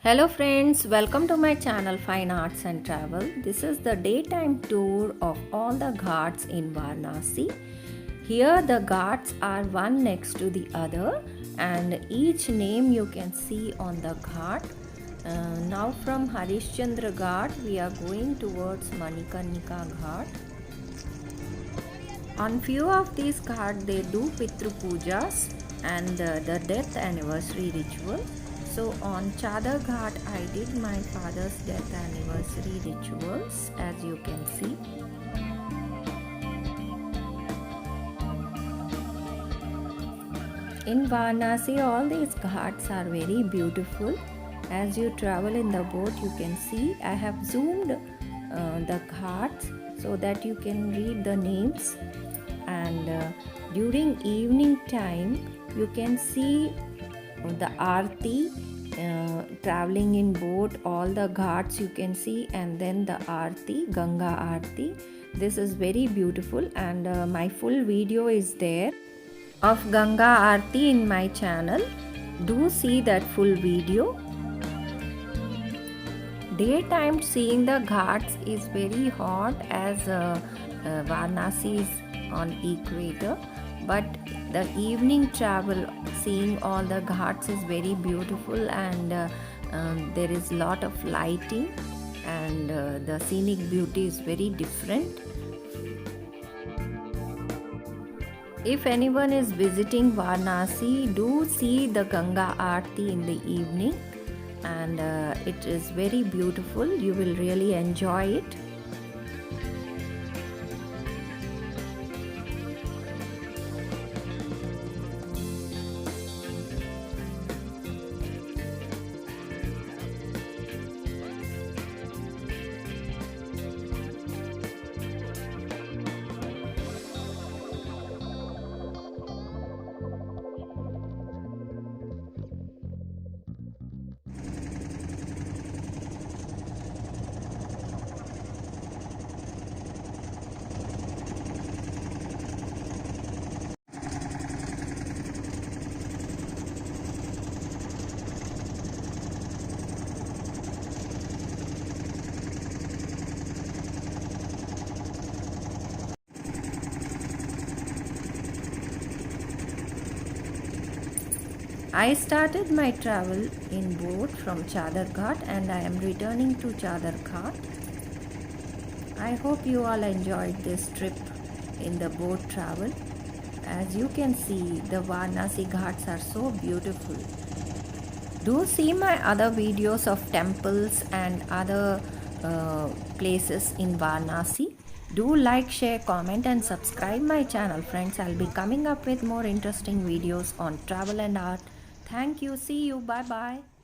Hello friends, welcome to my channel Fine Arts and Travel. This is the daytime tour of all the ghats in Varanasi. Here the ghats are one next to the other and each name you can see on the ghat. Now from Harishchandra Ghat we are going towards Manikarnika Ghat. On few of these ghats they do Pitru Pujas and the death anniversary ritual. So on Chadar Ghat I did my father's death anniversary rituals, as you can see. In Varanasi all these ghats are very beautiful. As you travel in the boat you can see I have zoomed the ghats so that you can read the names, and during evening time you can see the aarati, traveling in boat, all the ghats you can see, and then the aarati, Ganga aarati. This is very beautiful, and my full video is there of Ganga aarati in my channel. Do see that full video. Daytime seeing the ghats is very hot as Varanasi is on equator, but the evening travel seeing all the ghats is very beautiful, and there is lot of lighting, and the scenic beauty is very different. If anyone is visiting Varanasi, do see the Ganga Aarti in the evening, and it is very beautiful. You will really enjoy it. I started my travel in boat from Chadar Ghat and I am returning to Chadar Ghat. I hope you all enjoyed this trip in the boat travel. As you can see, the Varanasi Ghats are so beautiful. Do see my other videos of temples and other places in Varanasi. Do like, share, comment and subscribe my channel, friends. I'll be coming up with more interesting videos on travel and art. Thank you. See you. Bye bye.